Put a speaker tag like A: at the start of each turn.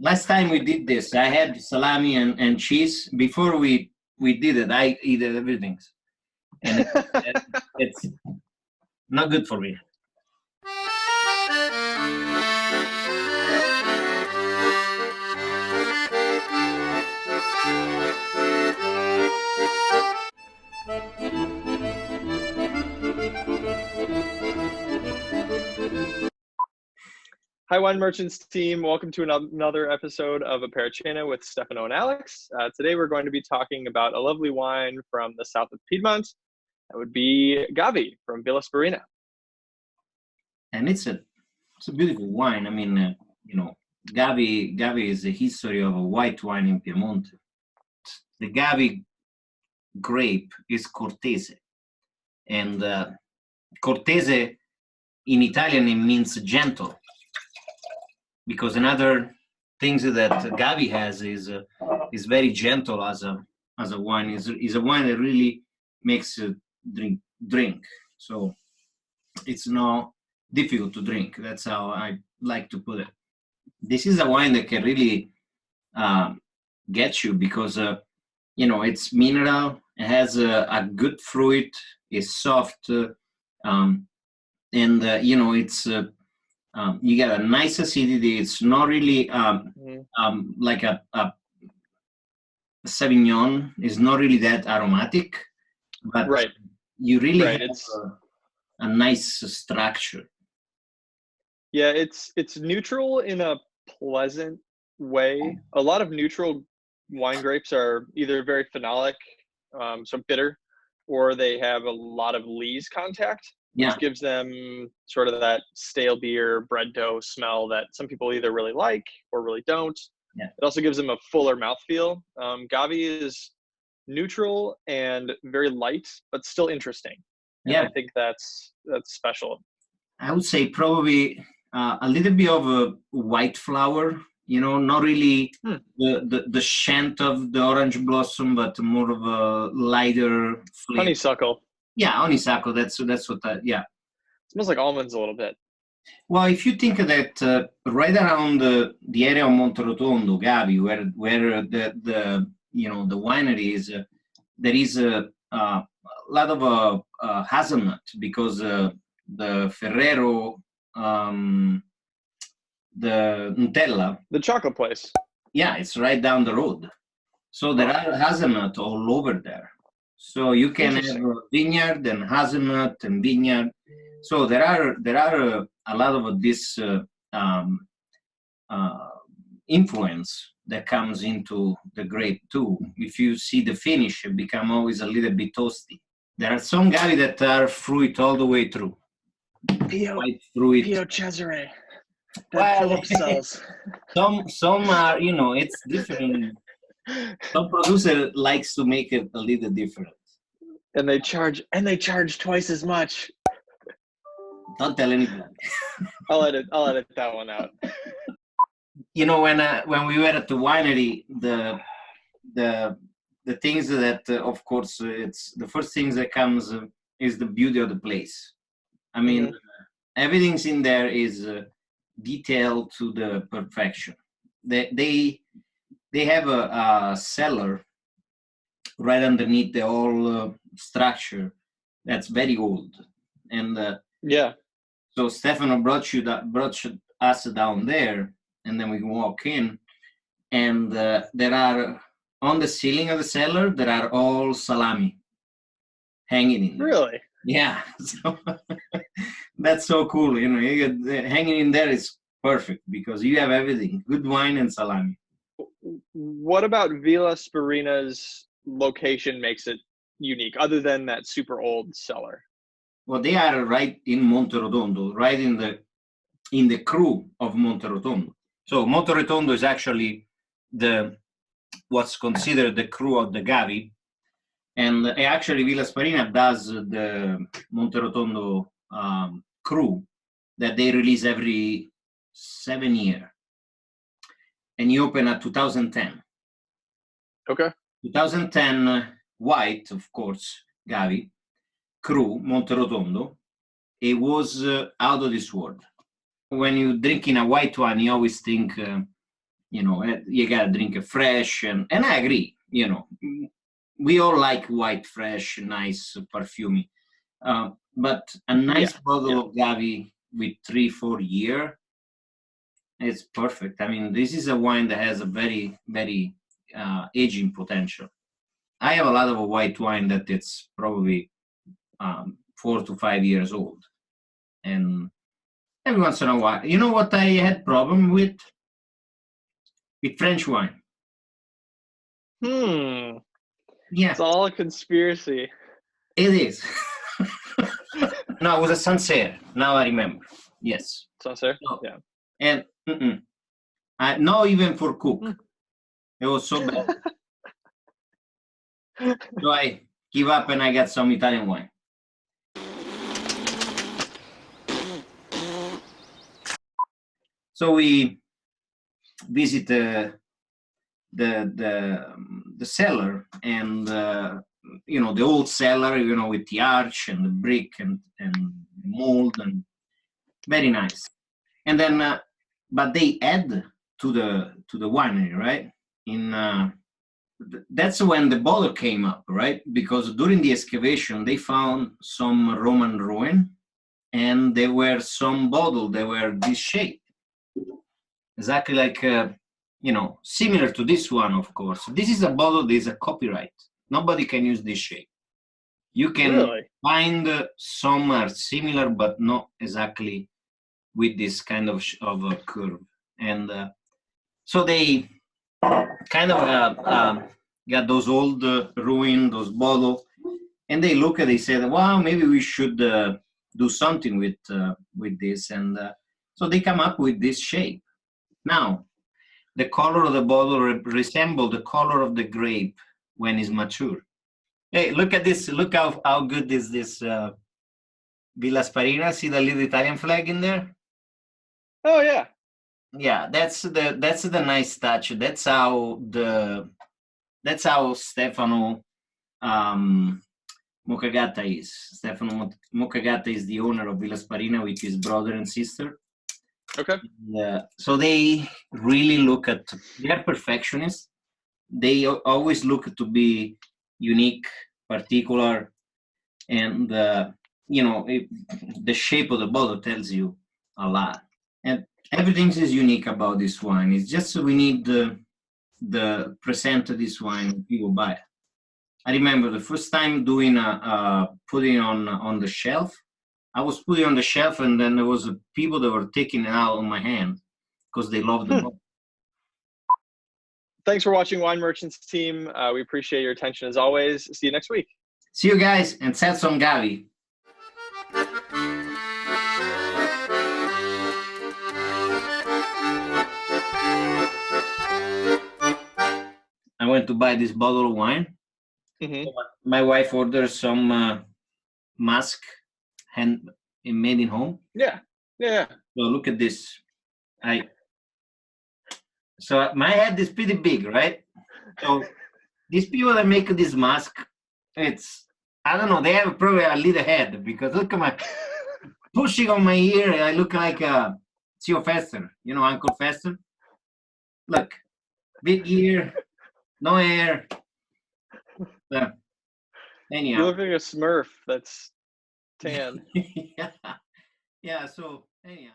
A: last time we did this, I had salami and cheese. Before we did it, I eat everything. And it's not good for me.
B: Hi, Wine Merchants team. Welcome to another episode of Apericena with Stefano and Alex. Today we're going to be talking about a lovely wine from the south of Piedmont. That would be Gavi from Villa Sparina.
A: And it's a beautiful wine. I mean, Gavi is the history of a white wine in Piedmont. The Gavi grape is Cortese. And Cortese in Italian, it means gentle. Because another things that Gavi has is very gentle as a wine. Is a wine that really makes a drink. So it's not difficult to drink. That's how I like to put it. This is a wine that can really get you because it's mineral. It has a good fruit. It's soft, and it's. You get a nice acidity. It's not really like a Sauvignon. It's not really that aromatic, but you really have a nice structure.
B: Yeah, it's neutral in a pleasant way. A lot of neutral wine grapes are either very phenolic, so bitter, or they have a lot of lees contact. Which gives them sort of that stale beer, bread dough smell that some people either really like or really don't.
A: Yeah.
B: It also gives them a fuller mouthfeel. Gavi is neutral and very light, but still interesting. And I think that's special.
A: I would say probably a little bit of a white flower, not really the scent of the orange blossom, but more of a lighter flavor.
B: Honeysuckle.
A: Yeah, honeysuckle. That's what.
B: It smells like almonds a little bit.
A: Well, if you think that right around the area of Monterotondo, Gavi, where the winery is, there is a lot of hazelnut because the Ferrero, the Nutella,
B: the chocolate place.
A: Yeah, it's right down the road. So there are hazelnut all over there. So you can have vineyard and hazelnut and vineyard. So there are a lot of this influence that comes into the grape too. If you see the finish, it become always a little bit toasty. There are some Gavi that are fruit all the way through.
B: White fruit. Pio Cesare.
A: Well, some are, it's different. Some producer likes to make it a little different,
B: and they charge twice as much.
A: Don't tell anybody.
B: I'll edit that one out.
A: When we were at the winery, the things that of course it's the first things that comes is the beauty of the place. I mean, everything's in there is detailed to the perfection. They have a cellar right underneath the whole structure that's very old, and so Stefano brought us down there, and then we walk in, and there are on the ceiling of the cellar there are all salami hanging in there.
B: Really?
A: Yeah, so that's so cool. Hanging in there is perfect because you have everything: good wine and salami.
B: What about Villa Sparina's location makes it unique, other than that super old cellar?
A: Well, they are right in Monterotondo, right in the crew of Monterotondo. So Monterotondo is actually what's considered the crew of the Gavi, and actually Villa Sparina does the Monterotondo crew that they release every 7 years. And you open at 2010.
B: Okay.
A: 2010, white, of course, Gavi, Cru, Monterotondo. It was out of this world. When you drink in a white wine, you always think You gotta drink it fresh, and I agree. We all like white, fresh, nice, perfumey. But a nice bottle of Gavi with 3-4 year, it's perfect. I mean, this is a wine that has a very, very aging potential. I have a lot of a white wine that it's probably 4 to 5 years old, and every once in a while, you know what I had problem with French wine. Yeah,
B: it's all a conspiracy.
A: It is. No, it was a Sancerre. Now I remember. Yes.
B: Sancerre?
A: No.
B: Yeah.
A: And not even for cook. It was so bad. So I give up and I got some Italian wine. So we visit the cellar, and the old cellar, with the arch and the brick and mold, and very nice. And then but they add to the winery, right? That's when the bottle came up, right? Because during the excavation they found some Roman ruin, and there were some bottles that were this shape, exactly like similar to this one. Of course, this is a bottle that is a copyright. Nobody can use this shape. You can find some are similar, but not exactly with this kind of a curve. And so they kind of got those old ruin, those bottles, and they look at it, they said, "Wow, maybe we should do something with this." And so they come up with this shape. Now, the color of the bottle resembles the color of the grape when it's mature. Hey, look at this. Look how good is this Villa Sparina. See the little Italian flag in there?
B: Oh, yeah.
A: Yeah, that's the nice touch. That's how Stefano Moccagatta is. Stefano Moccagatta is the owner of Villa Sparina with his brother and sister.
B: Okay.
A: So they really look at, they're perfectionists. They always look to be unique, particular, and the shape of the bottle tells you a lot. And everything is unique about this wine. It's just we need the present of this wine, people buy it. I remember the first time doing putting on the shelf. I was putting on the shelf, and then there was people that were taking it out on my hand because they loved the bottle.
B: Thanks for watching Wine Merchants team. We appreciate your attention as always. See you next week.
A: See you guys, and sell some Gavi. I went to buy this bottle of wine. My wife ordered some mask made in home.
B: Yeah.
A: So look at this. So my head is pretty big, right? So these people that make this mask, I don't know, they have probably a little head, because look at my pushing on my ear. I look like Tio Fester, Uncle Fester. Look, big ear, no hair. Anyhow.
B: You look like a Smurf that's tan.
A: Yeah. So anyhow.